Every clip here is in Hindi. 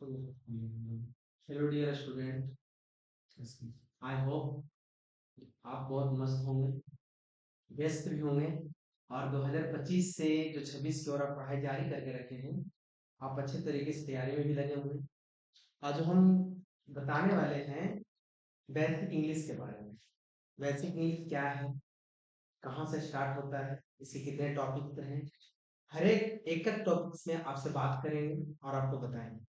Hello dear student, I hope आप बहुत मस्त होंगे, व्यस्त भी होंगे और 2025 से जो 26 की ओर आप पढ़ाई जारी करके रखे हैं, आप अच्छे तरीके से तैयारी में भी लगे होंगे। आज हम बताने वाले हैं बेसिक इंग्लिश के बारे में। बेसिक इंग्लिश क्या है, कहाँ से स्टार्ट होता है, इसके कितने टॉपिक हैं, हर एक एक टॉपिक्स में आपसे बात करेंगे और आपको बताएंगे।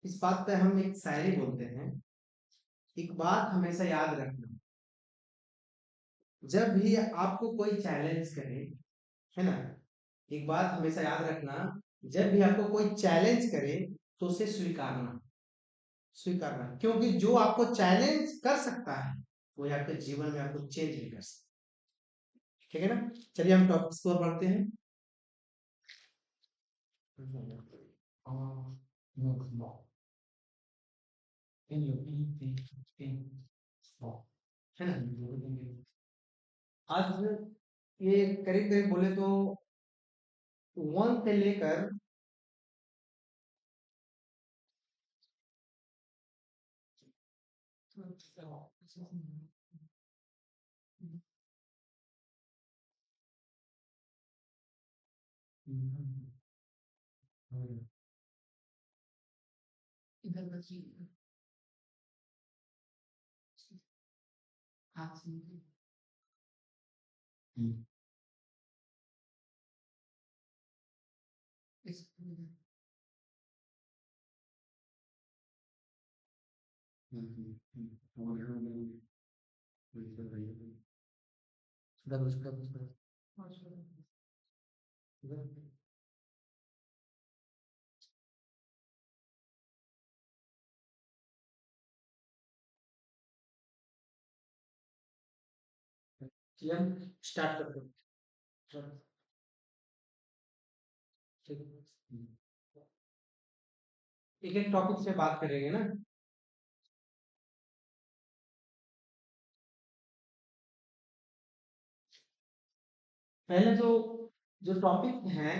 इस बात पे हम एक शायरी बोलते हैं, एक बात हमेशा याद रखना, जब भी आपको कोई चैलेंज करे, है ना, एक बात हमेशा याद रखना, जब भी आपको कोई चैलेंज करे तो उसे स्वीकारना, स्वीकारना, क्योंकि जो आपको चैलेंज कर सकता है वो आपके जीवन में आपको चेंज भी कर सकता है। ठीक है ना, चलिए हम टॉपिक्स को पढ़ते हैं। है ना, आज ये करीब करीब बोले तो 1 से लेकर हम स्टार्ट करते हैं। एक एक टॉपिक से बात करेंगे ना। पहले तो जो टॉपिक है,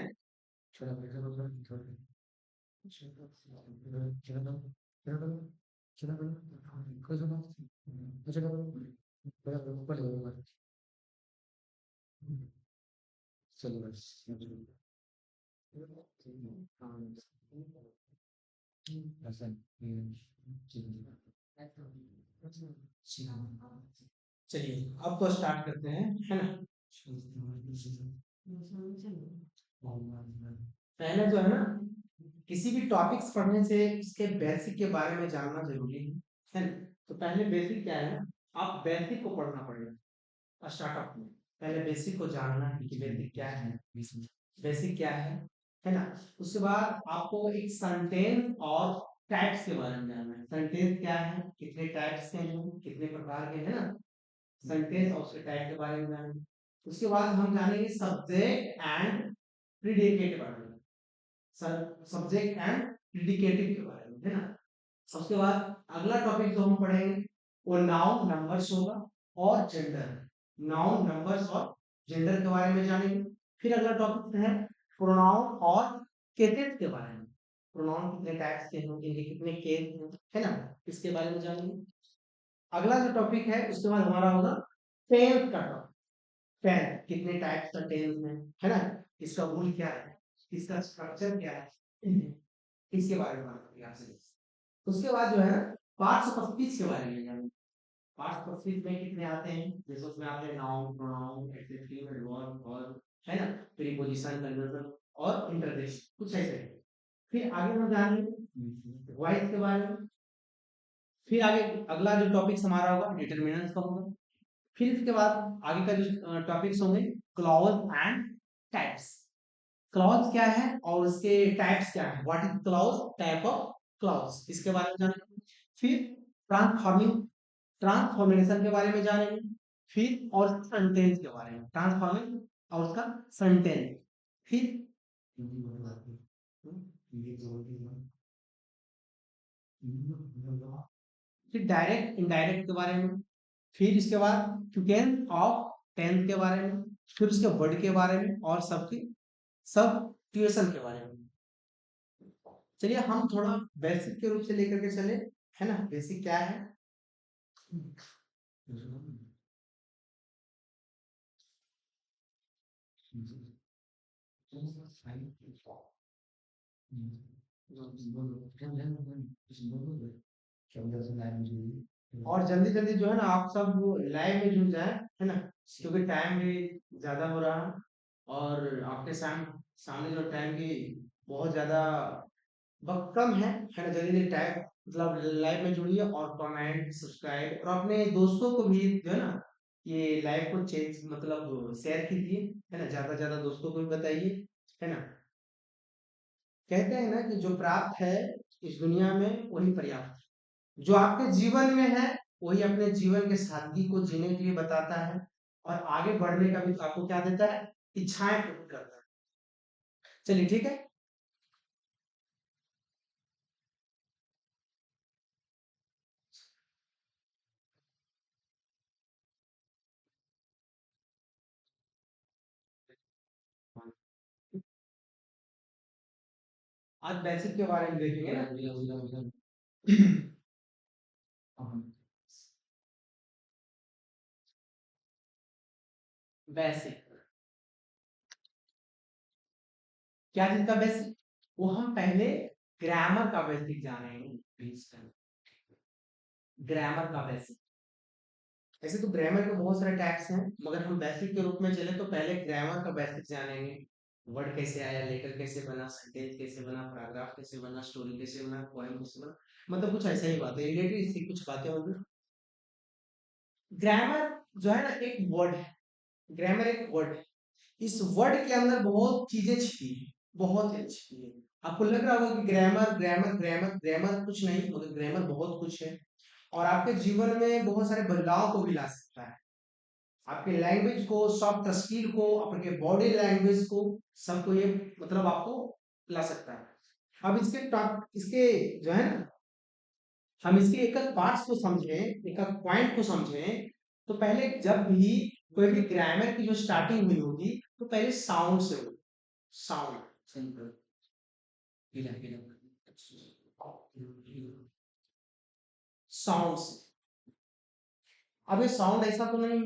चलिए अब तो स्टार्ट करते हैं, है ना। पहले जो है ना, किसी भी टॉपिक्स पढ़ने से उसके बेसिक के बारे में जानना जरूरी है ना। तो पहले बेसिक क्या है ना, आप बेसिक को पढ़ना पड़ेगा स्टार्टअप में। पहले बेसिक को जानना है कि बेसिक क्या है, बेसिक क्या है ना। उसके बाद आपको एक सेंटेंस और टाइप्स के बारे में जानना है। सेंटेंस क्या है, कितने टाइप्स के हैं, कितने प्रकार के हैं ना, सेंटेंस और उसके टाइप के बारे में जानेंगे। उसके बाद हम जानेंगे सब्जेक्ट एंड प्रीडिकेट के बारे में, सब्जेक्ट एंड प्रीडिकेटिव के बारे में, है ना। उसके बाद अगला टॉपिक जो हम पढ़ेंगे वो नाउन नंबर्स होगा और जेंडर, नाउन नंबर्स और जेंडर के बारे में जानेंगे। फिर अगला टॉपिक है प्रोनाउन और केसेस के बारे में, प्रोनाउन कितने टाइप्स के हैं, इनके कितने केस हैं, है ना, इसके बारे में जानेंगे। अगला जो टॉपिक है उसके बाद हमारा होगा टेंस का टॉपिक, टेंस कितने टाइप्स का टेंस है ना, इसका रूल क्या है, इसका स्ट्रक्चर क्या है, इसके बारे में बात करेंगे आपसे। उसके बाद जो है पार्ट्स ऑफ स्पीच के बारे में जानेंगे। पार्ट्स ऑफ स्पीच में कितने आते हैं, जैसे उसमें आते हैं नाउन, प्रोनाउन, एडजेक्टिव, एडवर्ब और, है ना, प्रीपोजिशन, कंजंक्शन और इंटरजेक्शन, कुछ ऐसे है। फिर आगे हम जानेंगे वॉइस के बारे में। फिर आगे अगला जो टॉपिक हमारा होगा डिटरमिनेंट्स का होगा। फिर इसके बाद आगे का जो टॉपिक्स होंगे क्लॉज एंड टाइप्स। क्लॉज क्या है और उसके टाइप्स क्या है, what is clause, type of clause, इसके बारे में जानेंगे। फिर ट्रांसफॉर्मिंग, ट्रांसफॉर्मेशन के बारे में जानेंगे। फिर और सेंटेंस के बारे में, ट्रांसफॉर्मिंग और उसका सेंटेंस। फिर फिर डायरेक्ट इनडायरेक्ट के बारे में, फिर इसके बाद क्यूकेन ऑफ टेंथ के बारे में, फिर उसके वर्ड के बारे में और सबके सब ट्यूएशन के बारे में। चलिए हम थोड़ा बेसिक के रूप से लेकर के चले, है ना। बेसिक क्या है? और जल्दी जल्दी जो है ना आप सब लाइव में जुड़ जाए, है ना, क्योंकि टाइम भी ज्यादा हो रहा है और आपके सामने जो टाइम की बहुत ज्यादा वक्त कम है ना। जल्दी जल्दी टाइम मतलब लाइव में जुड़िए और कमेंट सब्सक्राइब और अपने दोस्तों को भी जो है ना ये लाइव को चेंज मतलब शेयर कीजिए, है ना, ज्यादा से ज्यादा दोस्तों को भी बताइए, है ना। कहते हैं ना कि जो प्राप्त है इस दुनिया में वही पर्याप्त है। जो आपके जीवन में है वही अपने जीवन के सादगी को जीने के लिए बताता है और आगे बढ़ने का भी आपको क्या देता है, इच्छाएं प्रकट करता है। चलिए ठीक है। आज बेसिक के बारे में देखेंगे ना। बेसिक क्या चीज का बेसिक? वो हम पहले ग्रामर का बेसिक जानेंगे। ग्रामर का बेसिक, ऐसे तो ग्रामर के बहुत सारे टाइप्स हैं मगर हम बेसिक के रूप में चले तो पहले ग्रामर का बेसिक जानेंगे। वर्ड कैसे आया, लेटर कैसे बना, सेंटेंस कैसे बना, पैराग्राफ कैसे बना, स्टोरी कैसे बना, पोएम कैसे बना, मतलब कुछ ऐसा ही बात है रिलेटेड इससे कुछ बातें होंगी। ग्रामर जो है ना एक वर्ड है, ग्रामर एक वर्ड है। इस वर्ड के अंदर बहुत चीजें छिपी है, बहुत ही छिपी है। आपको लग रहा होगा कि ग्रामर ग्रामर ग्रामर ग्रामर कुछ नहीं, मगर ग्रामर बहुत कुछ है और आपके जीवन में बहुत सारे बदलाव को भी ला सकता है। आपके लैंग्वेज को, सॉफ्ट स्किल को, आपके बॉडी लैंग्वेज को, सबको ये मतलब आपको ला सकता है। अब इसके टॉप इसके जो है ना हम इसके एक एक पार्ट्स को समझें, एक एक पॉइंट को समझें, तो पहले जब भी कोई भी ग्रामर की जो स्टार्टिंग हुई होगी तो पहले साउंड से होगी। साउंड सिंपल साउंड से। अब ये साउंड ऐसा तो नहीं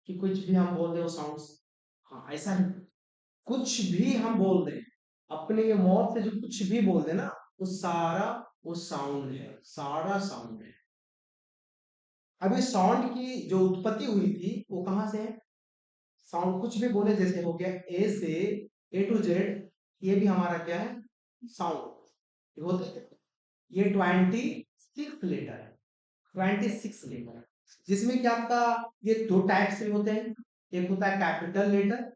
कि कुछ भी हम बोल दे वो साउंड, हाँ ऐसा नहीं। कुछ भी हम बोल दें, अपने ये मौत से जो कुछ भी बोल दे ना, वो सारा वो साउंड है, सारा साउंड है। अब ये साउंड की जो उत्पत्ति हुई थी वो कहाँ से है? साउंड कुछ भी बोले, जैसे हो गया ए से ए टू जेड, ये भी हमारा क्या है? साउंड होते हैं। ये 26 लेटर है, 26 लेटर, जिसमें क्या आपका ये दो टाइप से होते हैं। एक होता है कैपिटल लेटर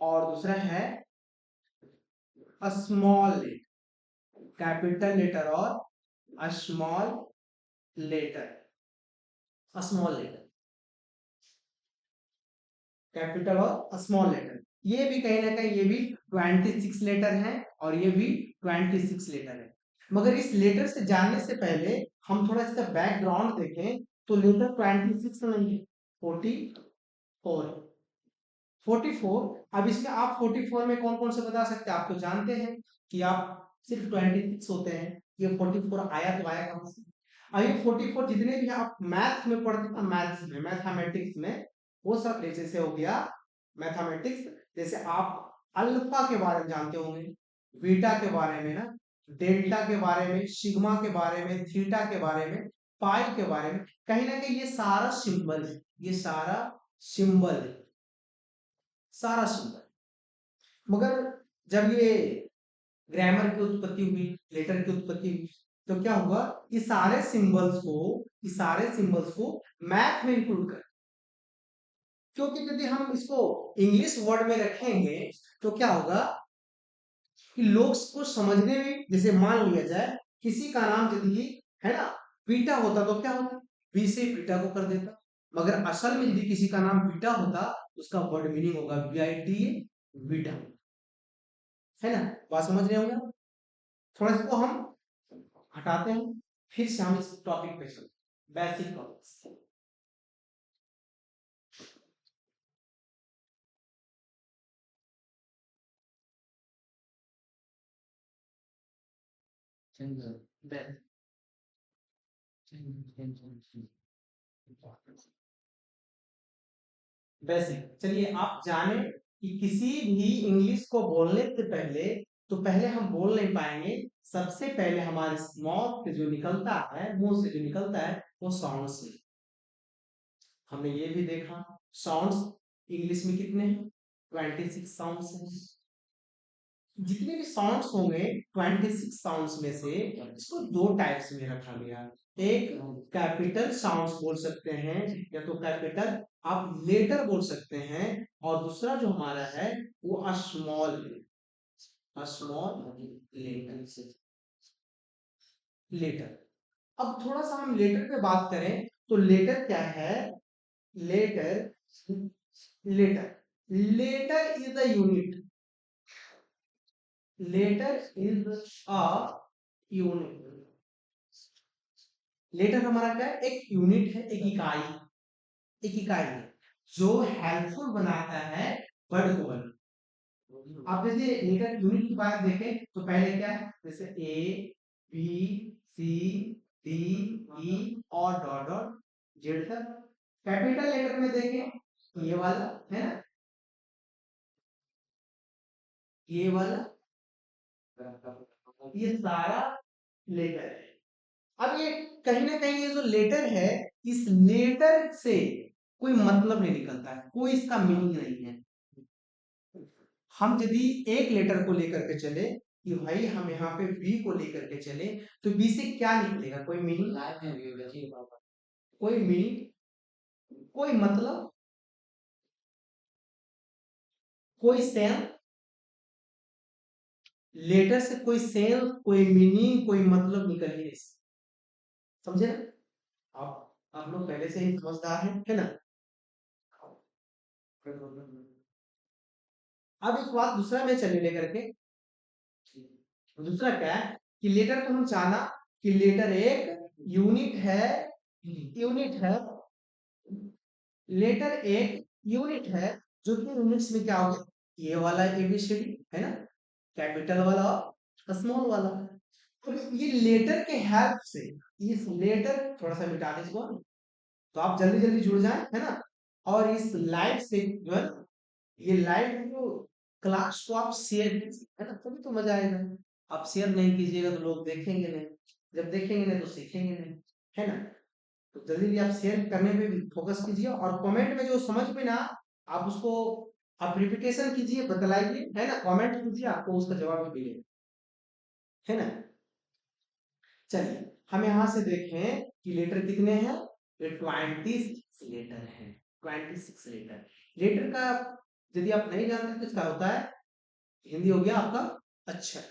और दूसरा है स्मॉल लेटर। कैपिटल लेटर और small letter, small letter, capital और स्मॉल लेटर, ये भी कहीं ना कहीं ये भी 26 लेटर है और ये भी 26 लेटर है। मगर इस लेटर से जानने से पहले हम थोड़ा इसका बैकग्राउंड देखें तो लेटर 26 नहीं है, 44। 44। अब इसमें आप 44 में कौन कौन से बता सकते हैं? आप तो जानते हैं कि आप सिर्फ 26 होते हैं, ये 44 आया तो आया कहां से? अब ये 44 जितने भी आप मैथ में पढ़ते हैं, मैथ्स में, मैथमेटिक्स में, वो सब जैसे हो गया मैथमेटिक्स। जैसे आप अल्फा के बारे में जानते होंगे, बीटा के बारे में ना, डेल्टा के बारे में, सिग्मा के बारे में, थीटा के बारे में, पाई के बारे में, कहीं ना कहीं ये सारा सिंबल है, ये सारा सिंबल है, सारा सिंबल। मगर जब ये ग्रामर की उत्पत्ति हुई, लेटर की उत्पत्ति हुई, तो क्या हुआ? ये सारे सिंबल्स को मैथ में इंक्लूड कर, क्योंकि यदि हम इसको इंग्लिश वर्ड में रखेंगे तो क्या होगा कि लोग को समझने में, जैसे मान लिया जाए किसी का नाम यदि है ना पीटा होता तो क्या होता? बी से पीटा को कर देता। मगर असल में यदि किसी का नाम पीटा होता, उसका वर्ड मीनिंग होगा BITA, बीटा, है ना। बात समझ रहे होंगे? थोड़ा इसको हम हटाते हैं, फिर से हम इस टॉपिक पे चलते, बेसिक टॉपिक्स। बेसिक, चलिए आप जाने कि किसी भी इंग्लिश को बोलने से पहले, तो पहले हम बोल नहीं पाएंगे। सबसे पहले हमारे माउथ से जो निकलता है, मुंह से जो निकलता है, वो साउंड से। हमने ये भी देखा साउंड्स इंग्लिश में कितने हैं, 26 साउंड्स हैं। जितने भी साउंड्स होंगे 26 साउंड्स में से इसको दो टाइप्स में रखा गया। एक कैपिटल साउंड्स बोल सकते हैं, या तो कैपिटल आप लेटर बोल सकते हैं, और दूसरा जो हमारा है वो स्मॉल स्मॉल लेटर। अब थोड़ा सा हम लेटर पे बात करें, तो लेटर क्या है? Letter letter letter is the unit. Letter is a unit. Letter हमारा क्या है? एक यूनिट है, एक इकाई, एक इकाई है जो हेल्पफुल बनाता है वर्ड को बनने। आप जैसे लेटर यूनिट की बात देखें तो पहले क्या है, जैसे A B C D E और डॉट डॉट जेड तक। कैपिटल लेटर में देखें ये वाला है ना, ये वाला, ये सारा लेटर है। अब ये कहीं ना कहीं ये जो लेटर है, इस लेटर से कोई मतलब नहीं निकलता है, कोई इसका मीनिंग नहीं है। हम यदि एक लेटर को लेकर के चले कि भाई हम यहाँ पे बी को लेकर के चले, तो बी से क्या निकलेगा? कोई मीनिंग, कोई मीनिंग, कोई मतलब, कोई सेंस। लेटर से कोई सेंस, कोई मीनिंग, कोई मतलब निकल ही नहीं सकता। समझे ना? आप लोग पहले से ही समझदार हैं, है ना? अब एक बात दूसरा में चले लेकर के, दूसरा क्या है कि लेटर तो हम जाना कि लेटर एक यूनिट है, यूनिट है। लेटर एक यूनिट है, जो कि यूनिट्स में क्या हो गया, ये वाला एबीसीडी है ना, कैपिटल वाला और स्मॉल वाला। तो ये लेटर के हेल्प से, इस लेटर, थोड़ा सा मिटा दे इसको, तो आप जल्दी जल्दी जुड़ जाए, है ना? और इस लाइव से जो है, ये लाइव जो क्लास को आप शेयर कीजिए, है ना, तभी तो मजा आएगा। आप शेयर नहीं कीजिएगा तो लोग देखेंगे नहीं, जब देखेंगे नहीं तो सीखेंगे नहीं, है ना? तो जल्दी जल्दी आप शेयर करने पे भी फोकस कीजिए, और कमेंट में जो समझ में ना, आप उसको आप रिपीटेशन कीजिए, बतलाइए, है ना, कमेंट कीजिए, आपको उसका जवाब भी मिलेगा, है ना? चलिए हम यहाँ से देखें कि लेटर कितने हैं, ये 26 लेटर है, 26 लेटर। लेटर का यदि आप नहीं जानते तो इसका होता है, हिंदी हो गया आपका अक्षर।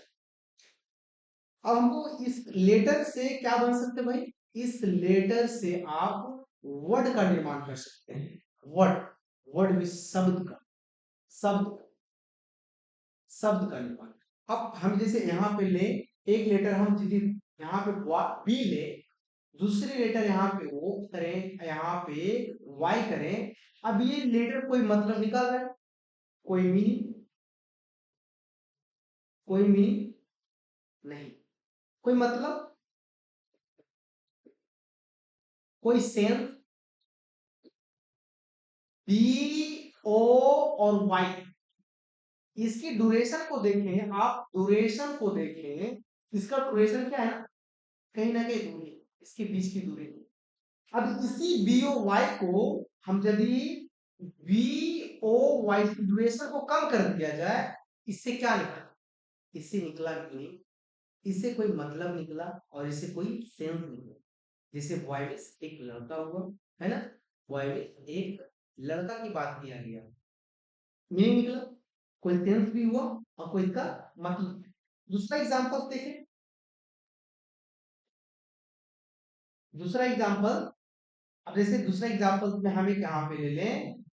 अब हमको इस लेटर से क्या बन सकते हैं भाई? इस लेटर से आप वर्ड का निर्माण कर सकते हैं। वर्ड, वर्ड में शब्द का, शब्द, शब्द का निर्माण। अब हम जैसे यहाँ पे ले, एक लेटर हम यदि यहाँ पे बी ले, दूसरे लेटर यहाँ पे ओ करें, यहाँ पे वाई करें, अब ये लेटर कोई मतलब निकाल रहा है, कोई मीनिंग, कोई मीनिंग नहीं, कोई मतलब, कोई सेंस। बी ओ और वाई, इसकी ड्यूरेशन को देखें, आप ड्यूरेशन को देखें, इसका ड्यूरेशन क्या है, कहीं ना कहीं दूरी, इसके बीच की दूरी। अब इसी बी ओ वाई को हम यदि बी ओ वाई की ड्यूरेशन को कम कर दिया जाए, इससे क्या निकला? इससे निकला मीनिंग, इससे कोई मतलब निकला, और इससे कोई सेंस निकला। जैसे बॉय में एक लड़का हुआ, है ना, बॉय में एक लड़का की बात किया गया, मीनिंग निकला, कोई सेंस भी हुआ, और कोई का मतलब। दूसरा एग्जांपल देखें, दूसरा एग्जांपल। अब जैसे दूसरा एग्जांपल में हम एक यहाँ पे ले लें,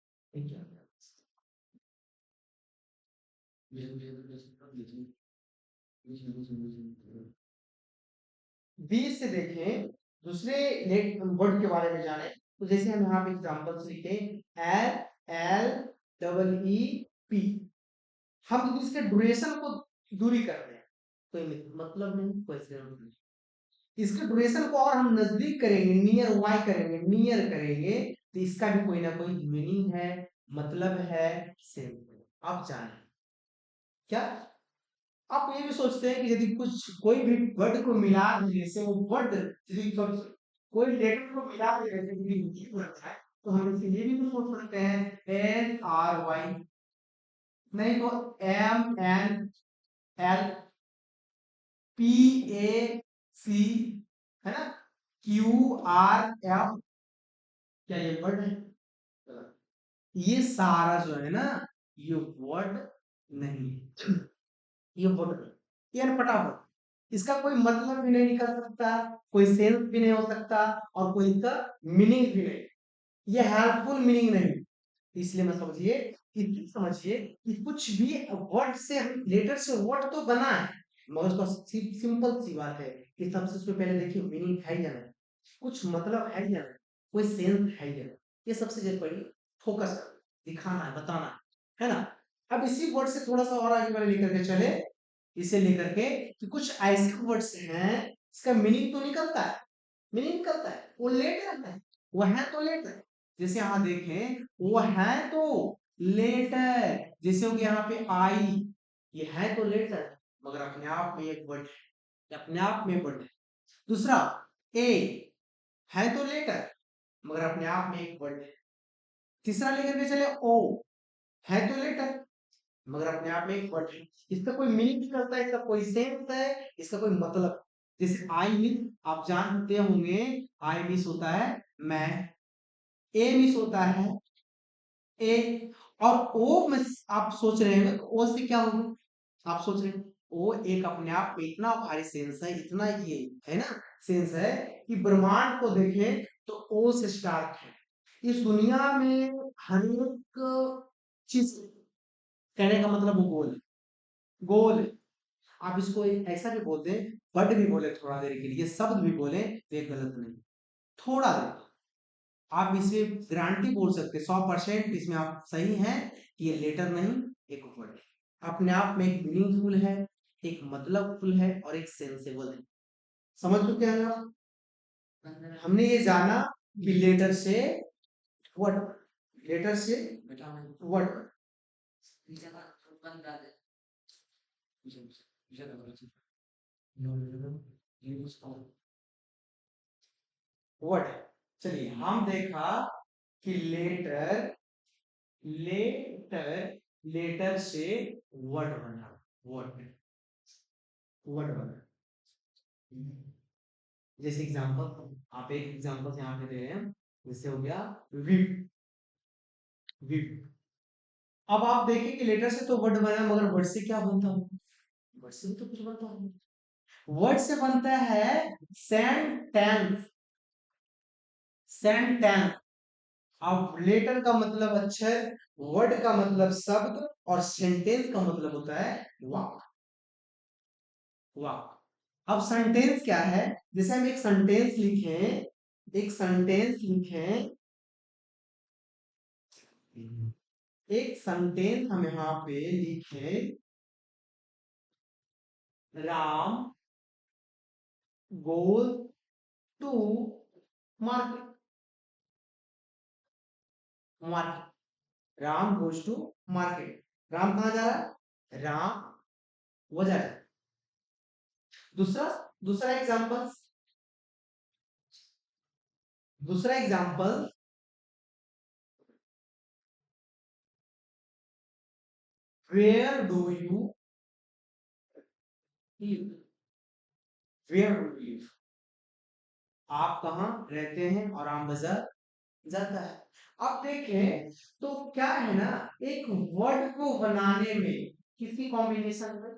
बी से देखें, दूसरे वर्ड के बारे में जाने, तो जैसे हम यहाँ पे एग्जांपल्स लिखे L L double E P, हम इसके ड्यूरेशन को दूरी कर रहे हैं, कोई मतलब नहीं, कोई जरूरत नहीं। इसके ड्यूरेशन को और हम नजदीक करेंगे, नियर वाई करेंगे, नियर करेंगे, तो इसका भी कोई ना कोई मीनिंग है, मतलब है, सेम। आप जाने क्या आप ये भी सोचते हैं कि यदि कुछ कोई भी वर्ड को मिला देने से वो वर्ड, यदि कोई लेटर को मिला देने से यदि हिंदी बनता है, तो हम इसे ये भी तो सोच सकते हैं एन आर वाई, नहीं तो M N L P A C, है ना, क्यू आर एफ, क्या ये वर्ड है? ये सारा जो है ना, ये वर्ड नहीं है। ये वर्ड, ये फटाफट, इसका कोई मतलब भी नहीं निकल सकता, कोई सेंस भी नहीं हो सकता, और कोई इसका मीनिंग भी नहीं, ये हेल्पफुल मीनिंग नहीं। इसलिए मैं समझिए, इतनी समझिए कि कुछ भी वर्ड से, हम लेटर से वर्ड तो बना है, मगर उसका सिंपल सी बात है कि सबसे उसमें पहले देखिए मीनिंग है या नहीं, कुछ मतलब है या नहीं, कोई सेंस है या नहीं, ये सबसे जरूरी फोकस दिखाना है, बताना है ना। अब इसी वर्ड से थोड़ा सा और आगे वाले लेकर के चले, इसे लेकर के कि कुछ ऐसे वर्ड्स हैं इसका मीनिंग तो निकलता है, मीनिंग निकलता है, वो लेट रहता है, वो है तो लेट है। जैसे यहाँ देखें, वो है तो लेट है, जैसे हो गया यहाँ पे आई, ये है तो लेट है, मगर अपने आप में एक वर्ड है, अपने आप में वर्ड है। दूसरा ए, है तो लेट है, मगर अपने आप में एक वर्ड है। तीसरा लेकर के चले ओ, है तो लेट है, मगर अपने आप में एक वर्ड है, इसका कोई मीनिंग निकलता है, इसका कोई सेंस है, इसका कोई मतलब। जैसे आई मीन, आप जानते होंगे, आई मीन होता है मैं, ए मिस होता है ए, और ओ में आप सोच रहे हैं ओ से क्या होगा, आप सोच रहे हैं ओ एक अपने आप में इतना भारी सेंस है, इतना ये है ना, सेंस है कि ब्रह्मांड को देखें तो ओ से स्टार्ट है। इस दुनिया में हर एक चीज, कहने का मतलब वो गोल है, गोल है। आप इसको ऐसा भी बोल दें, वर्ड भी बोले थोड़ा देर के लिए, शब्द भी बोले, तो ये गलत नहीं, थोड़ा देर आप इसे गारंटी बोल सकते 100% इसमें आप सही हैं कि ये लेटर नहीं, एक वर्ड है, अपने आप में एक मीनिंगफुल है, एक मतलबफुल है, और एक सेंसेबल है। समझ चुके हैं आप? हमने ये जाना कि लेटर से वर्ड, लेटर से वर्ड, वर्ड। चलिए हम देखा कि लेटर, लेटर, लेटर से वर्ड बना, वर्ड, वर्ड बना। जैसे एग्जांपल, आप एक एग्जांपल यहाँ पे दे रहे हैं, जैसे हो गया विप, विप। अब आप देखिए कि लेटर से तो वर्ड बना, मगर वर्ड से क्या बनता है? वर्ड से भी तो कुछ बनता है, वर्ड से बनता है सेंटेंस, सेंटेंस। अब लेटर का मतलब अक्षर, वर्ड का मतलब शब्द, और सेंटेंस का मतलब होता है वाक्य, वाक्य। अब सेंटेंस क्या है? जैसे हम एक सेंटेंस लिखें, एक सेंटेंस लिखें, एक सेंटेंस हम यहाँ पे लिखें, Ram goes to market, market, Ram goes to market, Ram कहाँ जा रहा है? राम वो जा रहा है। दूसरा, दूसरा एग्जांपल, दूसरा example, where do you live, where do you live, आप कहाँ रहते हैं, और आम बाजार जाता है। अब देखें तो क्या है ना, एक वर्ड को बनाने में किसकी कॉम्बिनेशन है,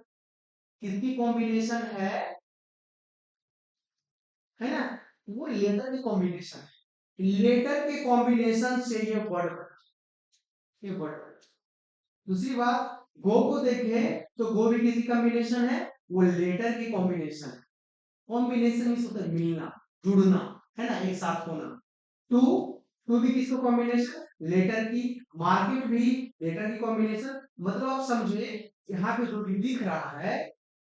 किसकी कॉम्बिनेशन है ना, वो लेटर की कॉम्बिनेशन है, लेटर के कॉम्बिनेशन से ये वर्ड, ये वर्ड। दूसरी बात, गो को देखें तो गो भी किसी कॉम्बिनेशन है, वो लेटर की कॉम्बिनेशन है, कॉम्बिनेशन मीन्स होता है मिलना, जुड़ना, है ना, एक साथ होना। टू, टू भी किसको कॉम्बिनेशन, लेटर की। मार्केट भी लेटर की कॉम्बिनेशन। मतलब आप समझे यहाँ पे जो भी दिख रहा है,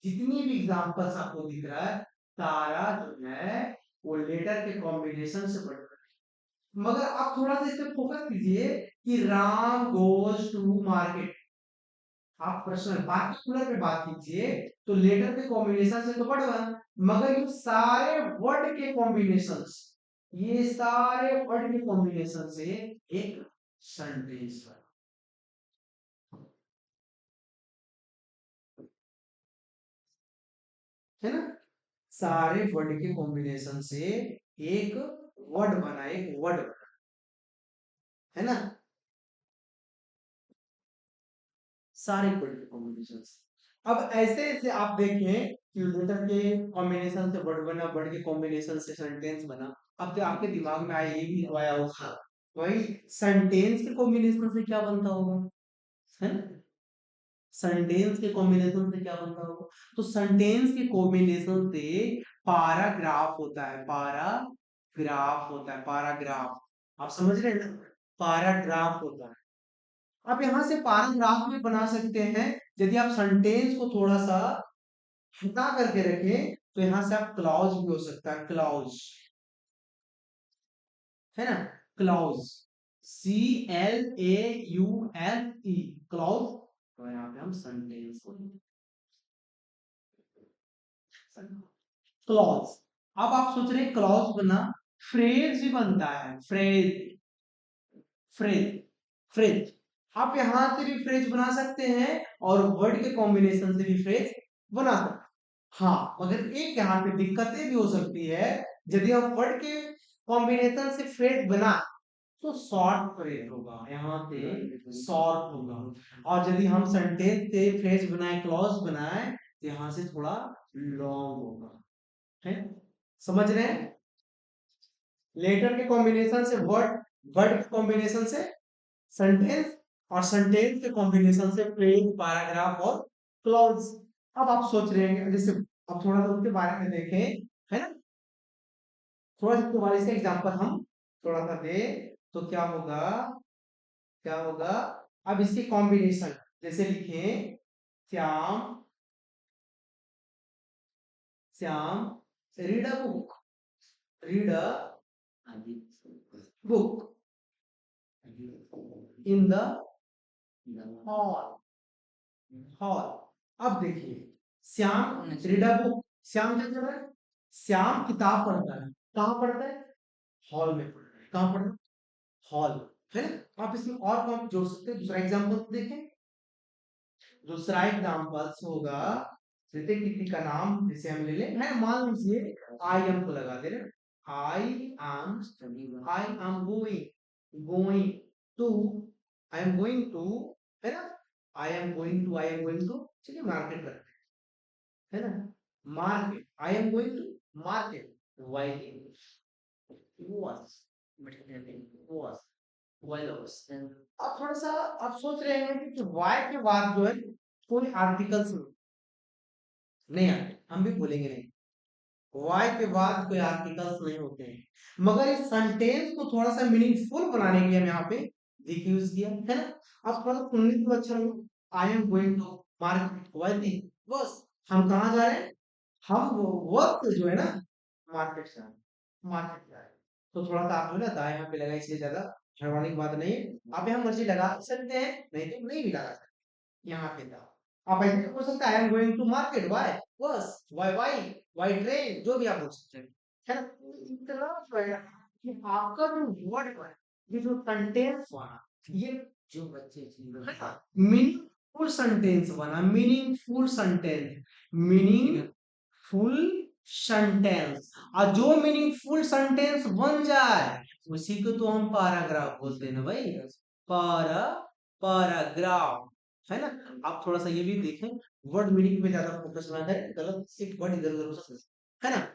जितनी भी एग्जांपल्स आपको दिख रहा है, सारा जो है वो लेटर के कॉम्बिनेशन से बन रहा है। मगर आप थोड़ा सा इस पे फोकस कीजिए कि राम गोज टू मार्केट। आप पर्सनल पार्टिकुलर पे बात कीजिए तो लेटर के कॉम्बिनेशन से तो वर्ड बना, मगर ये सारे वर्ड के कॉम्बिनेशन, ये सारे वर्ड के कॉम्बिनेशन से एक सेंटेंस बना, है ना। सारे वर्ड के कॉम्बिनेशन से एक वर्ड बना, एक वर्ड बना, है ना, सारे वर्ड के कॉम्बिनेशन से। अब ऐसे ऐसे आप देखें कि लेटर के कॉम्बिनेशन से वर्ड बना, वर्ड के कॉम्बिनेशन से सेंटेंस बना। अब तो आपके दिमाग में आया, ये भी तो आया होगा भाई, सेंटेंस के कॉम्बिनेशन से क्या बनता होगा, है ना। सेंटेंस के कॉम्बिनेशन से क्या बनता होगा, तो सेंटेंस के कॉम्बिनेशन से पैराग्राफ होता है, पैराग्राफ होता है, पैराग्राफ। आप समझ रहे हैं ना, पैराग्राफ होता है। आप यहाँ से पैराग्राफ भी बना सकते हैं। यदि आप सेंटेंस को थोड़ा सा हटा करके रखें तो यहाँ से आप क्लॉज भी हो सकता है, क्लॉज, है ना, क्लॉज, CLAUSE, क्लॉज। तो यहाँ पे हम सेंटेंस को, क्लॉज। अब आप सोच रहे हैं क्लॉज बना, फ्रेज भी बनता है, फ्रेज, फ्रेज, फ्रेज। आप यहां से भी फ्रेज बना सकते हैं और वर्ड के कॉम्बिनेशन से भी फ्रेज बना सकते हैं। हाँ, मगर एक यहाँ पे दिक्कतें भी हो सकती है। यदि हम वर्ड के कॉम्बिनेशन से फ्रेज बना तो शॉर्ट फ्रेज होगा, यहाँ पे शॉर्ट होगा। और यदि हम सेंटेंस से फ्रेज बनाए, क्लॉज बनाए, तो यहाँ से थोड़ा लॉन्ग होगा, है, समझ रहे हैं। लेटर के कॉम्बिनेशन से वर्ड, वर्ड के कॉम्बिनेशन से सेंटेंस, और सेंटेंस के कॉम्बिनेशन से फ्रेज, पैराग्राफ और क्लॉज। अब आप सोच रहे हैं जैसे, अब थोड़ा सा उसके बारे में देखें, है ना, थोड़ा सा तुम्हारे से एग्जांपल हम थोड़ा सा दे तो क्या होगा, क्या होगा। अब इसके कॉम्बिनेशन जैसे लिखें, Shyam, Shyam read a book, read a book in the hall, hall. अब देखिए, Shyam read a book, Shyam क्या कर रहा है, श्याम किताब पढ़ता है, कहाँ पढ़ता है, हॉल में पढ़ रहा है, कहाँ पढ़ रहा है, हॉल, है ना। आप इसमें और कौन जोड़ सकते हैं, दूसरा एग्जांपल देखें। दूसरा एग्जांपल होगा, जैसे किसी का नाम जैसे हम ले लें, है, मान लीजिए आई एम को लगा दे रहे, I am going, going to, I am going to, है ना, I am going to, I am going to, चलिए मार्केट करते हैं, है ना, market, I am going to market, by was, was, was। अब थोड़ा सा आप सोच रहे हैं कि वाई के बाद जो है कोई आर्टिकल्स नहीं आते, हम भी बोलेंगे नहीं, वाई के बाद कोई आर्टिकल्स नहीं होते हैं। मगर इस सेंटेंस को थोड़ा सा मीनिंगफुल बनाने के लिए हम यहाँ पे दिख यूज किया, है ना। अब थोड़ा सा सुनने को अच्छा लगा, I am going to market, by नहीं, बस हम कहाँ जा रहे हैं, हम वो वक्त जो है ना, मार्केट से, मार्केट जा रहे हैं। तो थोड़ा सा आप जो है ना दाएं यहाँ पे लगा, इसलिए ज्यादा हैरानी की बात नहीं है। आप यहाँ मर्जी लगा सकते हैं, नहीं तो नहीं भी लगा सकते, यहाँ पे था। आप ऐसे भी बोल सकते हैं I am going to market, by bus, by train, जो भी आप बोल सकते हैं, है ना। इतना जो है कि आपका जो वर्ड है, ये जो सेंटेंस बना, ये जो बच्चे है ना, मीनिंगफुल सेंटेंस बना, मीनिंगफुल सेंटेंस, मीनिंगफुल सेंटेंस। और जो मीनिंगफुल सेंटेंस बन जाए उसी को तो हम पैराग्राफ बोलते हैं ना भाई, पारा, पैराग्राफ, है ना। आप थोड़ा सा ये भी देखें, वर्ड मीनिंग पे ज्यादा फोकस ना करें, गलत सिर्फ वर्ड इधर उधर हो सकते हैं, है ना।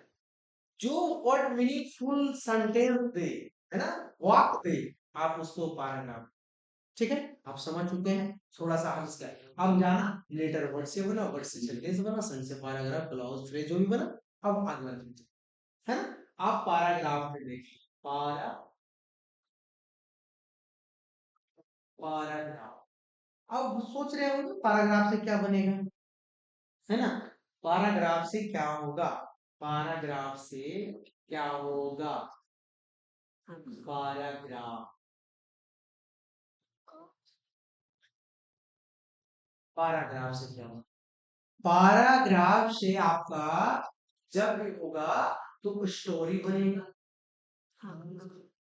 जो वर्ड मीनिंगफुल सेंटेंस दे, है ना, वाक्य दे, आप उसको पैराग्राफ, ठीक है। आप समझ चुके हैं थोड़ा सा, हम इसका, अब जाना लेटर वर्ड से बना, वर्ड से सेंटेंस बना, सेंटेंस से पैराग्राफ, क्लॉज, फ्रेज, जो भी बना, अब अगला चीज है ना, आप पैराग्राफ में देखिए, पैराग्राफ। अब सोच रहे हो पैराग्राफ से क्या बनेगा, है ना, पैराग्राफ से क्या होगा, पैराग्राफ से क्या होगा, पैराग्राफ, पैराग्राफ से क्या होगा, पैराग्राफ से आपका जब भी होगा तो स्टोरी बनेगा,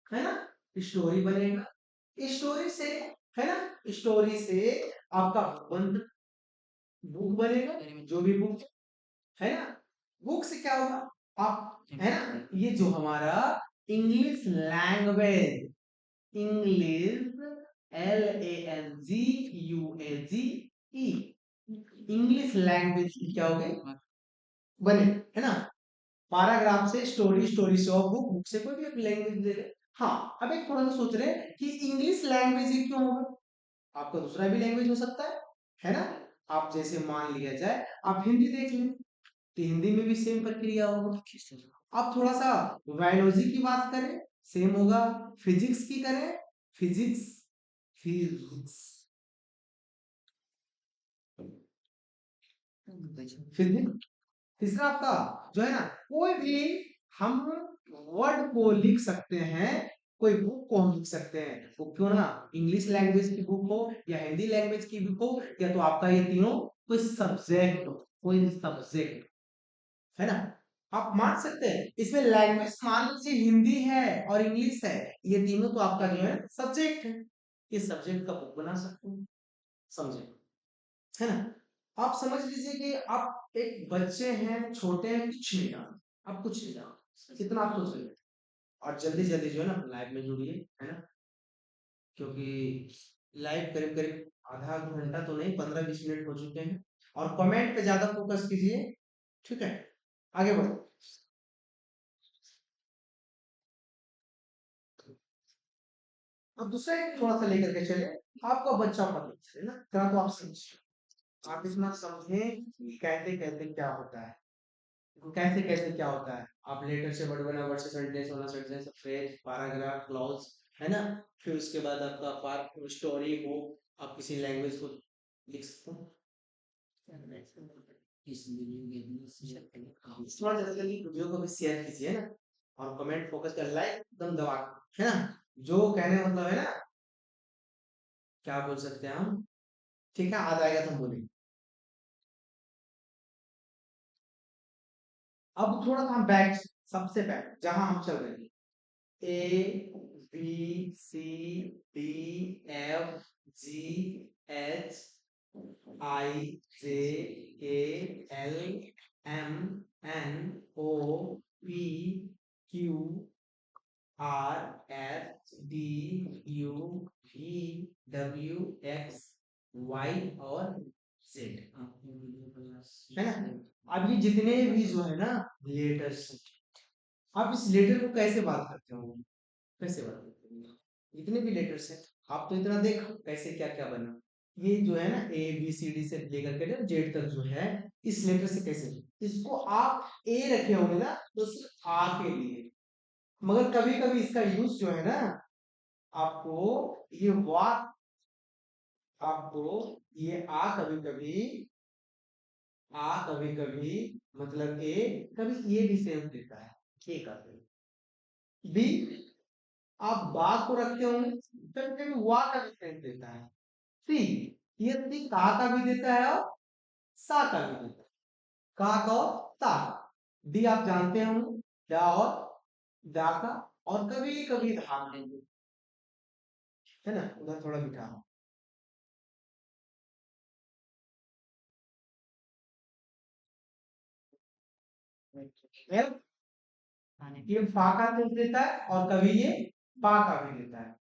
है ना, स्टोरी बनेगा, स्टोरी से, है ना, स्टोरी से आपका बंद बुक बनेगा, जो भी बुक है ना, बुक से क्या होगा, आप, है ना, ये जो हमारा English language, English, LANGUAGE, English language की क्या हो गई, बने, है ना, पैराग्राफ से स्टोरी, स्टोरी से और बुक, बुक से कोई भी एक लैंग्वेज ले ले। हाँ, अब एक थोड़ा सा सोच रहे हैं कि इंग्लिश लैंग्वेज ही क्यों होगा, आपका दूसरा भी लैंग्वेज हो सकता है ना, आप जैसे मान लिया जाए आप हिंदी देख लें, तो हिंदी में भी सेम प्रक्रिया होगा, आप थोड़ा सा बायोलॉजी की बात करें, सेम होगा, फिजिक्स की करें, फिजिक्स, फिजिक्स, फिजिक्स, तीसरा आपका जो है ना, कोई भी हम वर्ड को लिख सकते हैं, कोई बुक को हम लिख सकते हैं, वो क्यों ना इंग्लिश लैंग्वेज की बुक हो या हिंदी लैंग्वेज की बुक हो, या तो आपका ये तीनों कोई सब्जेक्ट हो, कोई सब्जेक्ट, है ना, आप मान सकते हैं इसमें लैंग्वेज मान लीजिए हिंदी है और इंग्लिश है, ये तीनों तो आपका जो है सब्जेक्ट है, इस सब्जेक्ट का बुक बना सकते हैं, समझे, है ना, आप समझ लीजिए कि आप एक बच्चे हैं, छोटे हैं, कुछ नहीं जानते, आप कुछ नहीं जानते, इतना आप सोच रहे, और जल्दी जल्दी जो है ना लाइव में जुड़िए, है ना, क्योंकि लाइव करीब करीब आधा घंटा तो नहीं, 15-20 मिनट हो चुके हैं, और कमेंट पे ज्यादा फोकस कीजिए, ठीक है, आगे बढ़ो। अब दूसरा एक थोड़ा सा लेकर के चले, आपका बच्चा पढ़ है ना, क्या तो आप समझिए, आप इतना समझें कि कैसे कैसे क्या होता है, कैसे कैसे क्या होता है, आप लेटर से वर्ड बना, वर्ड से सेंटेंस होना, सेंटेंस फ्रेज, पैराग्राफ, क्लॉज, है ना, फिर उसके बाद आपका पार्ट स्टोरी हो, आप किसी लैंग्वेज को लिख सकते हैं, थोड़ा जल्दी जल्दी वीडियो को भी शेयर कीजिए ना, और कमेंट फोकस कर, लाइक एकदम दबा के, है ना, जो कहने का मतलब है ना, क्या बोल सकते हैं हम, ठीक है, आ जाएगा तो हम बोलेंगे। अब थोड़ा सा हम बैक, सबसे बैक जहां हम चल रहे हैं, ABCDEFGHI और Z, है ना, अब ये जितने भी जो है ना लेटर्स, आप इस लेटर को कैसे बात करते हो, कैसे बात करते हो, जितने भी लेटर्स हैं, आप तो इतना देखो कैसे क्या क्या बना, ये जो है ना ABCD से लेकर के जेड तक जो है, इस लेटर से कैसे, इसको आप ए रखे होंगे ना तो सिर्फ आ के लिए, मगर कभी कभी इसका यूज जो है ना, आपको ये वाक, आपको ये आ कभी कभी, आ कभी कभी मतलब ए, कभी ये भी सेंस देता है, ए का बी, आप बा को रखते होंगे, कभी कभी वा का भी सेंस देता है, सी, ये सी का भी देता है और सा का भी देता है, का और ता का, डी आप जानते होंगे, डा और दा का, और कभी कभी धा देंगे, है ना, उधर थोड़ा बिठा, एल, ये फा का सेंस देता है और कभी ये पा का भी देता है,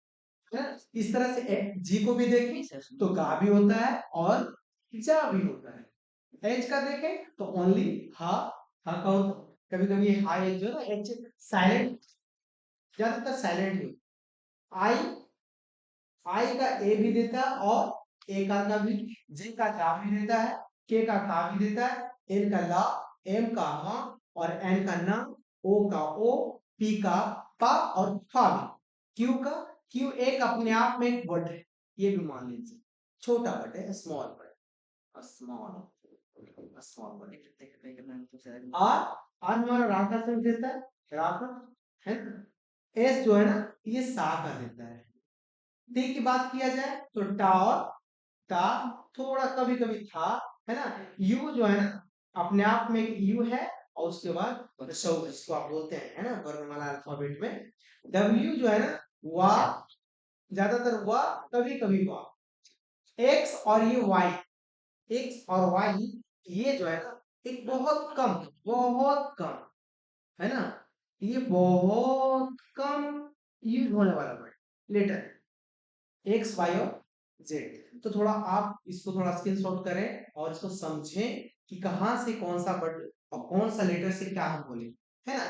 इस तरह से जी को भी देखें तो गा भी होता है और जा भी होता है, एच का देखें तो ओनली हा, हा का होता है, कभी कभी हा एच जो है ना एच साइलेंट, ज्यादातर साइलेंट है, आई, आई का ए भी देता है और ए का भी, जे का का भी देता है, के का भी देता है, एल का ला, एम का मा, और एन का न, ओ का ओ, पी का पा और फा भी। क्यू का क्यू एक अपने आप में एक वर्ड है, ये भी मान लीजिए छोटा वर्ड है, small word, small small word. Our हमारा राधा संग देता है, राधा है ना। एस जो है ना ये सा का देता है। टी की बात किया जाए तो टा और ता, थोड़ा कभी कभी था, है ना। यू जो है ना अपने आप में एक यू है, और उसके बाद जिसको आप बोलते हैं, है ना, वर्णमाला अल्फाबेट में। डब्ल्यू जो है ना वाह, ज्यादातर वाह, कभी कभी वाह। एक्स और ये वाई, एक्स और वाई ये जो है ना एक बहुत कम, है ना, ये बहुत कम यूज होने वाला वर्ड लेटर, एक्स वाई और जेड। तो थोड़ा आप इसको थोड़ा स्क्रीनशॉट करें और इसको समझें कि कहां से कौन सा वर्ड और कौन सा लेटर से क्या हम बोले, है ना।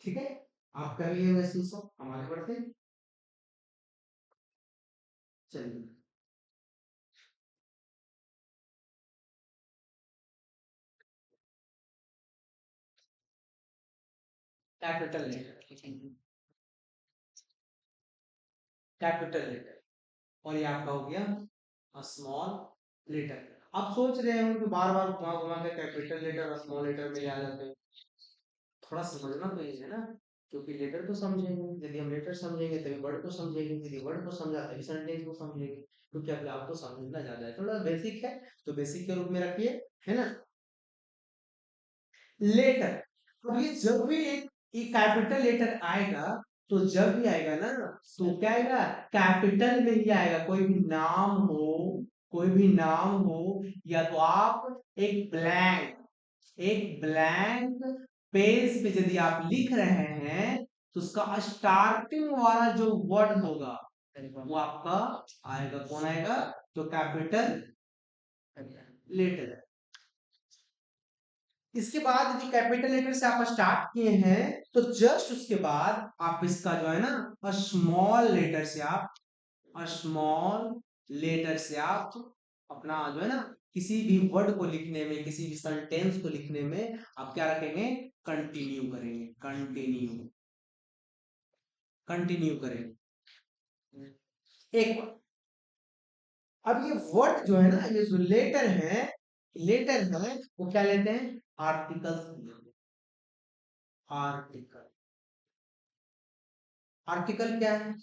ठीक है, आप कर लिए वैसे सब, हमारे बढ़ते हैं। चलिए, कैपिटल लेटर, कैपिटल लेटर, और ये आपका हो गया स्मॉल लेटर। आप सोच रहे हो कि बार बार घुमा घुमा के कैपिटल लेटर और स्मॉल लेटर में आ जाते हैं, थोड़ा समझना तो ये है ना, क्योंकि लेटर को समझेंगे, यदि हम लेटर समझेंगे तभी वर्ड को समझेंगे, यदि वर्ड को समझा तभी सेंटेंस को समझेंगे। क्योंकि अभी आपको समझना ज्यादा है, थोड़ा बेसिक है तो बेसिक के रूप में रखिए, है ना। लेटर, अब ये जब भी एक कैपिटल लेटर आएगा, तो जब भी आएगा ना तो क्या आएगा, कैपिटल में ही आएगा। कोई भी नाम हो, या तो आप एक ब्लैंक पेज पे यदि आप लिख रहे हैं, तो उसका स्टार्टिंग वाला जो वर्ड होगा वो आपका आएगा, कौन आएगा, तो कैपिटल लेटर। इसके बाद यदि कैपिटल लेटर से आप स्टार्ट किए हैं, तो जस्ट उसके बाद आप इसका जो है ना स्मॉल लेटर से आप अपना जो है ना किसी भी वर्ड को लिखने में, किसी भी सेंटेंस को लिखने में आप क्या रखेंगे, कंटिन्यू करेंगे, कंटिन्यू करेंगे। एक, अब ये वर्ड जो है ना, ये जो लेटर है वो क्या लेते हैं, आर्टिकल्स। आर्टिकल, आर्टिकल क्या है,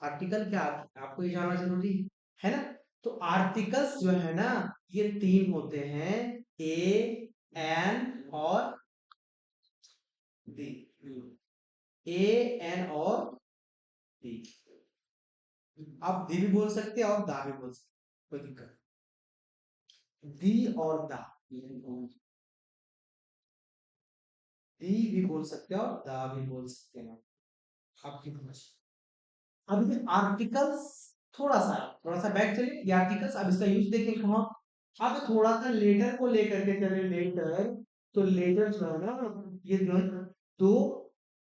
आर्टिकल क्या आपको ये जानना जरूरी है ना। तो आर्टिकल्स जो है ना ये तीन होते हैं, ए, एन और दी। ए, एन और दी, आप दी भी बोल सकते हैं और दा भी बोल सकते हैं, कोई दिक्कत नहीं। दी और दा, दी भी बोल सकते हैं और दा भी बोल सकते हैं, आपकी समझ। अब ये आर्टिकल्स, थोड़ा सा बैक चलिए, ये आर्टिकल्स अब इसका यूज देखें कहाँ। अब थोड़ा सा लेटर को लेकर के चले, लेटर, तो लेटर जो है ना ये जो है दो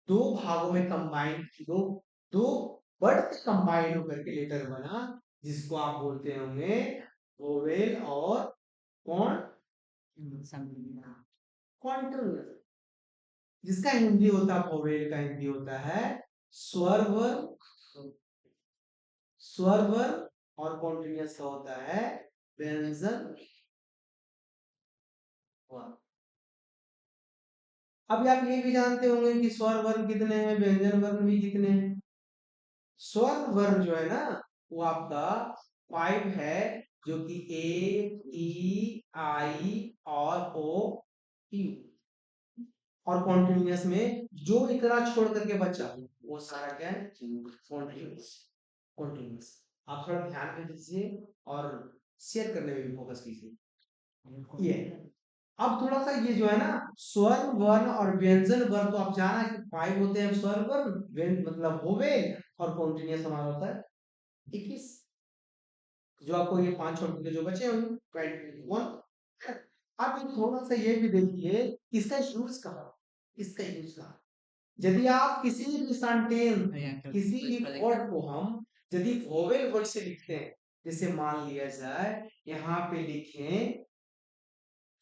दो भागों में कंबाइन, दो वर्ड से कंबाइन होकर के लेटर बना, जिसको आप बोलते होंगे वोवेल और कौन, कॉन्टोनल। जिसका हिंदी होता है, वोवेल का हिंदी होता है स्वर वर्ण, स्वर वर्ण, और कॉन्टिन्यूअस का होता है व्यंजन वर्ण। अब आप ये भी जानते होंगे कि स्वर वर्ण कितने हैं, व्यंजन वर्ण भी कितने हैं। स्वर वर्ण जो है ना वो आपका 5 है, जो कि ए, ई, आई और ओ, यू। और कॉन्टिन्यूअस में जो इतना छोड़ करके बचा वो सारा क्या है, कॉन्टिन्यूअस, कॉन्टिन्यूअस। आप थोड़ा ध्यान में दीजिए और शेयर करने में भी फोकस कीजिए। ये अब थोड़ा सा ये जो है ना स्वर वर्ण और व्यंजन वर्ण, तो आप जाना कि 5 होते हैं स्वर वर्ण, मतलब वोवेल, और कॉन्टिन्यूअस हमारा होता है 21। जो आपको ये 5 छोड़ के जो बचे होंगे 21। आप ये थोड़ा सा ये भी देखिए इसका यूज कहाँ, इसका यूज कहाँ। यदि आप किसी भी सेंटेंस, किसी भी वर्ड को हम यदि वोवेल वर्ड से लिखते हैं, जैसे मान लिया जाए यहाँ पे लिखें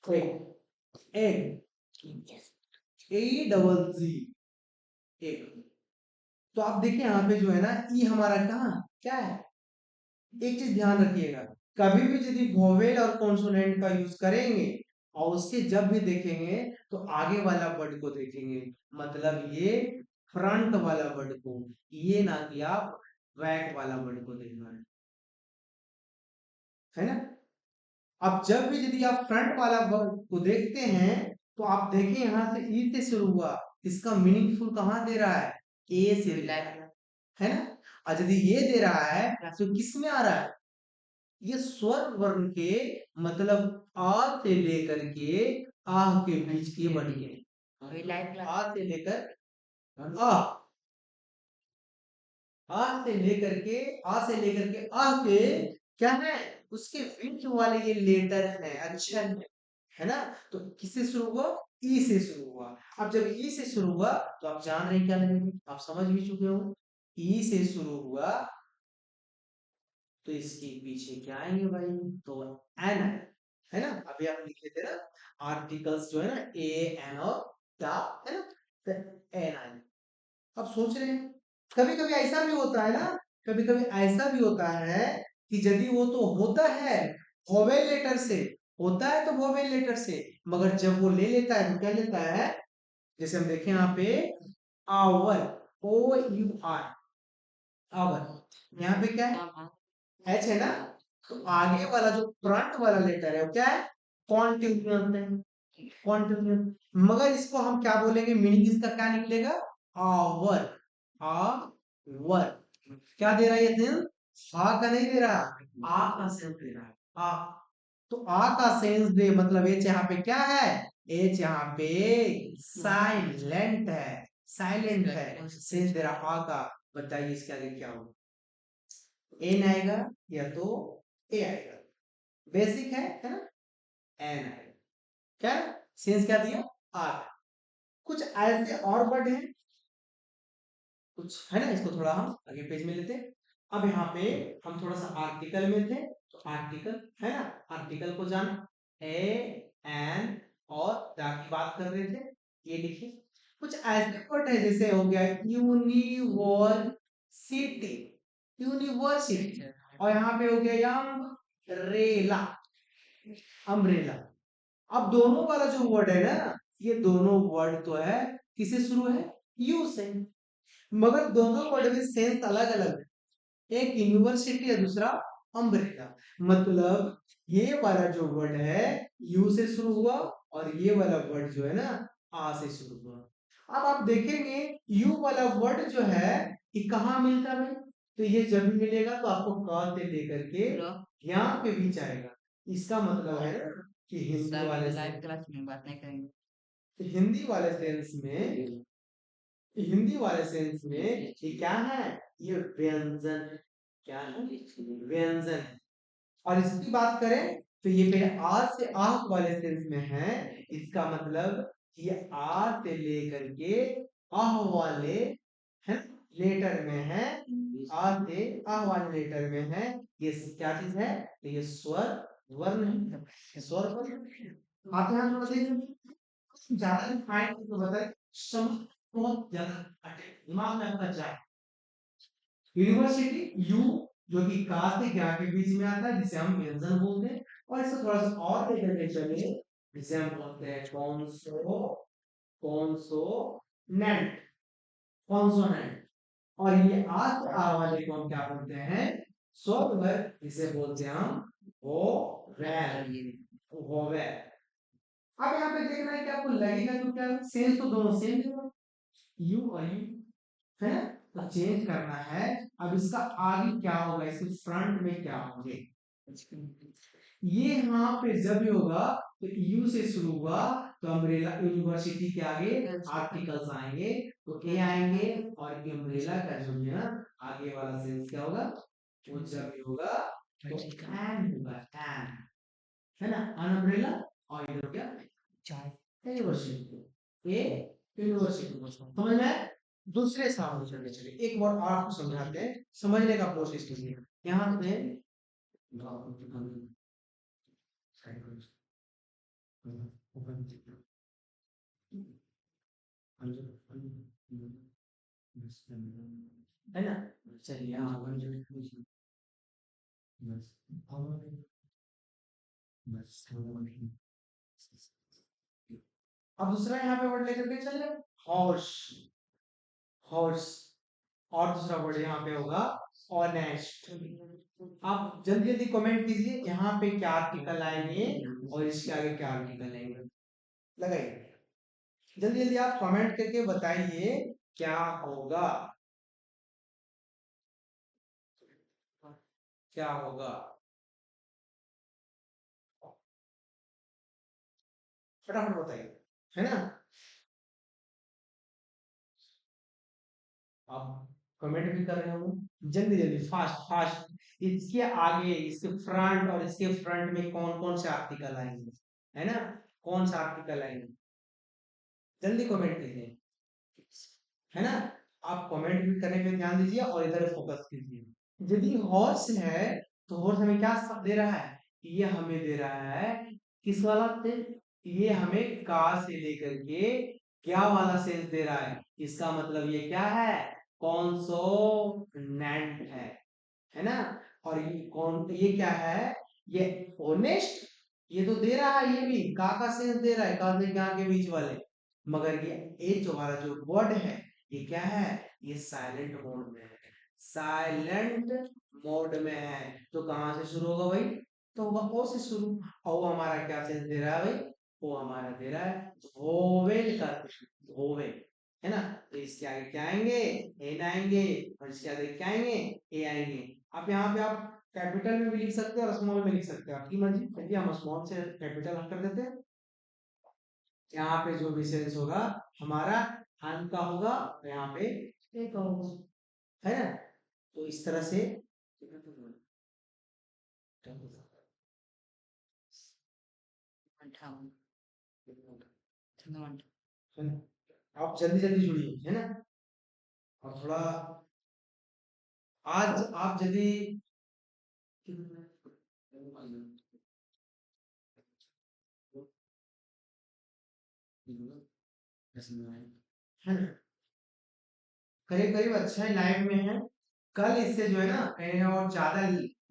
quick, egg, A double ji, egg. तो आप देखिए यहाँ पे जो है ना ई हमारा कहाँ क्या है। एक चीज ध्यान रखिएगा, कभी भी यदि वोवेल और कॉन्सोनेंट का यूज करेंगे और उसके जब भी देखेंगे तो आगे वाला वर्ड को देखेंगे, मतलब ये फ्रंट वाला वर्ड को, ये ना कि आप बैक वाला वर्ड को देखना है ना। अब जब भी यदि आप फ्रंट वाला वर्ड को देखते हैं तो आप देखें यहाँ से ई से शुरू हुआ, इसका मीनिंगफुल कहाँ दे रहा है, ए से दे रहा है ना। और यदि ये दे रहा है तो किस में आ रहा है, ये स्वर वर्ण के मतलब आ से लेकर के आह के बीच के वर्ड के, आ से लेकर आ, आ से लेकर के आह के क्या है, उसके बीच वाले ये लेटर है, अक्षर है ना। तो किससे शुरू हुआ, ई से शुरू हुआ। अब जब ई से शुरू हुआ तो आप जान रहे हैं क्या लगेंगे, आप समझ भी चुके हो, ई से शुरू हुआ तो इसके पीछे क्या आएंगे भाई, तो एन है ना। अभी आप लिखे थे ना आर्टिकल्स जो है ना ए एन और द, है ना, तो एन आए। अब सोच रहे हैं कभी कभी ऐसा भी होता है ना, कभी कभी ऐसा भी होता है कि यदि वो तो होता है वोवेल लेटर से, होता है तो वोवेल लेटर से, मगर जब वो ले लेता है तो क्या लेता है, जैसे हम देखें यहाँ पे our, O U R, our, यहाँ पे क्या है एच है ना। तो आगे वाला जो फ्रंट वाला लेटर है वो क्या है, कॉन्टिन्यूअस है, कॉन्टिन्यूअस। मगर इसको हम क्या बोलेंगे, मीनिंग इसका क्या निकलेगा, आवर, आवर। क्या दे रहा है ये सेंस, आ का नहीं दे रहा, आ का सेंस दे रहा है, आ। तो आ का सेंस दे मतलब एच यहाँ पे क्या है, एच यहाँ पे साइलेंट है, साइलेंट है, सेंस दे रहा आ का। बताइए इसके आगे क्या होगा, एन आएगा या तो ए आएगा, बेसिक है ना, एन आएगा। क्या सेंस क्या दिया, आर। कुछ ऐसे और वर्ड हैं कुछ है ना, इसको थोड़ा हम आगे पेज में लेते हैं। अब यहाँ पे हम थोड़ा सा आर्टिकल में थे, तो आर्टिकल है ना, आर्टिकल को जाना, ए एन और दा की बात कर रहे थे, ये लिखिए। कुछ ऐसे वर्ड है जैसे हो गया यूनिवर्सिटी, यूनिवर्सिटी, और यहाँ पे हो गया अम्ब्रेला, अम्ब्रेला। अब दोनों वाला जो वर्ड है ना, ये दोनों वर्ड तो है किसे शुरू है, यू से, मगर दोनों वर्ड में सेंस अलग अलग है, एक यूनिवर्सिटी है दूसरा अम्ब्रेला। मतलब ये वाला जो वर्ड है यू से शुरू हुआ और ये वाला वर्ड जो है ना आ से शुरू हुआ। अब आप देखेंगे यू वाला वर्ड जो है ये कहाँ मिलता है भाई, तो ये जब भी मिलेगा तो आपको क से लेकर के यहाँ पे बीच आएगा। इसका मतलब है ना कि हिंदी वाले लाइव क्लास में बात नहीं करेंगे, हिंदी वाले सेंस में, हिंदी वाले सेंस में ये क्या है, ये व्यंजन, क्या है, व्यंजन। और इसकी बात करें तो ये फिर आ से आह वाले सेंस में है, इसका मतलब ये आ से लेकर के आह वाले है लेटर में है, आ से आह वाले लेटर में है। ये क्या चीज है, तो ये स्वर वर्ण है, स्वर वर्ण। आप यहाँ थोड़ा देख ज्यादा रिफाइंड तो बताए, समझ बहुत ज्यादा दिमाग में आपका जाए। यूनिवर्सिटी यू जो कि का से क्या के बीच में आता है जिसे हम व्यंजन बोलते हैं, और इसको थोड़ा सा और लेकर के चले जिसे हम बोलते हैं कॉन्सोनेंट, कॉन्सोनेंट। और ये आ से आ वाले को हम क्या बोलते हैं, स्वर वर्ग, जिसे बोलते हैं हम वोवेल, वोवेल। अब यहाँ पे देखना है कि आपको लगेगा तो क्या सेंस तो दोनों सेम है, यू और यू है ना, तो चेंज करना है। अब इसका आगे क्या होगा, इसके फ्रंट में क्या होंगे, ये यहाँ पे जब भी होगा तो यू से शुरू हुआ तो अम्ब्रेला, यूनिवर्सिटी के आगे आर्टिकल्स आएंगे तो ए आएंगे, और अम्ब्रेला का जो है ना आगे वाला सेंस क्या होगा, वो जब भी होगा तो एन होगा, एन है ना, अन अम्ब्रेला। और इधर क्या यूनिवर्सिटी, ए यूनिवर्सिटी, समझ में। दूसरे सामने चलने चले, एक बार आपको समझाते हैं समझने का कोशिश कीजिए। यहाँ पे है ना? चलिए हाँ अब दूसरा यहाँ पे वर्ड लेकर के चलिए, हॉर्स। हॉर्स। और दूसरा वर्ड यहाँ पे होगा ऑनेस्ट। आप जल्दी जल्दी कमेंट कीजिए यहाँ पे क्या आर्टिकल आएंगे और इसके आगे क्या आर्टिकल आएंगे, लगाइए जल्दी जल्दी आप कमेंट करके बताइए क्या होगा, क्या होगा, फटाफट बताइए, है ना? आप कमेंट भी कर रहे हो, जल्दी जल्दी फास्ट फास्ट। इसके आगे इसके फ्रंट और इसके फ्रंट में कौन कौन से आर्टिकल आएंगे, है ना? कौन सा आर्टिकल आएंगे, जल्दी कमेंट कीजिए, है ना? आप कमेंट भी करने पे ध्यान दीजिए और इधर फोकस कीजिए। यदि हॉर्स है तो हॉर्स हमें क्या सब दे रहा है, ये हमें दे रहा है किस वाला से, ये हमें का से लेकर के क्या वाला सेंस दे रहा है, इसका मतलब ये क्या है, कॉन्सोनेंट है ना? और ये कौन, ये क्या है, ये ऑनेस्ट, ये तो दे रहा है, ये भी का सेंस दे रहा है, का से क्या के बीच वाले, मगर ये एच वाला जो वर्ड है ये क्या है, ये साइलेंट मोड में है, साइलेंट मोड में है। तो कहां से शुरू होगा भाई, तो होगा ओ से शुरू। और वो हमारा क्या सेंस दे रहा है भाई, वो हमारा दे रहा है वोवेल का, वोवेल, है ना? तो इसके आगे क्या आएंगे, एन आएंगे, और इसके आगे क्या आएंगे, ए आएंगे। आप यहाँ पे आप कैपिटल में भी लिख सकते हैं और स्मॉल में लिख सकते हैं, आपकी मर्जी। चलिए हम स्मॉल से कैपिटल कर देते हैं। यहाँ पे जो भी सेंस होगा हमारा अन का होगा, यहाँ पे ए का होगा, है ना? तो इस तरह से है ना? आप जल्दी जल्दी जुड़िए, है ना? और थोड़ा आज आप यदि है ना, करीब करीब अच्छा ही लाइव में है। कल इससे जो है ना कहीं और ज्यादा,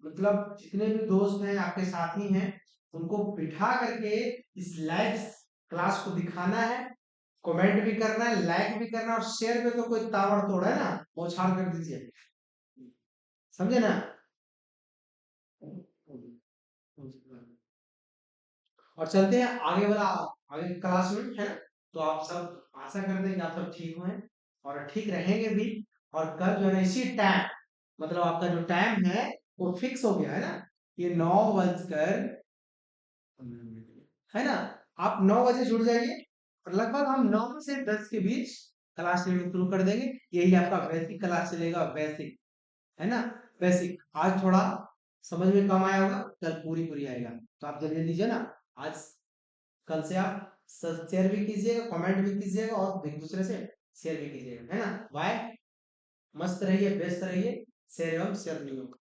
मतलब जितने भी दोस्त हैं आपके साथी हैं उनको बिठा करके इस लाइव क्लास को दिखाना है, कमेंट भी करना है, लाइक भी करना है, और शेयर पे तो कोई ताबड़ तोड़ है ना, वो छाड़ कर दीजिए, समझे ना? और चलते हैं आगे वाला, आगे क्लास में, है ना? तो आप सब आशा करते हैं कि आप सब ठीक हुए और ठीक रहेंगे भी। और कल जो है ना इसी टाइम, मतलब आपका जो टाइम है वो फिक्स हो गया है ना, ये 9 बजकर, है ना? आप 9 बजे जुड़ जाइए और लगभग हम 9 से 10 के बीच क्लास लेनी शुरू कर देंगे। यही आपका बेसिक क्लास चलेगा, बेसिक, है ना? बेसिक आज थोड़ा समझ में कम आया होगा, कल पूरी पूरी आएगा। तो आप जल्दी लीजिए ना, आज कल से आप शेयर भी कीजिएगा, कमेंट भी कीजिएगा और एक दूसरे से शेयर भी कीजिएगा, है ना? बाय, मस्त रहिए, व्यस्त रहिए, शेयर एवं शेयर नहीं होगा।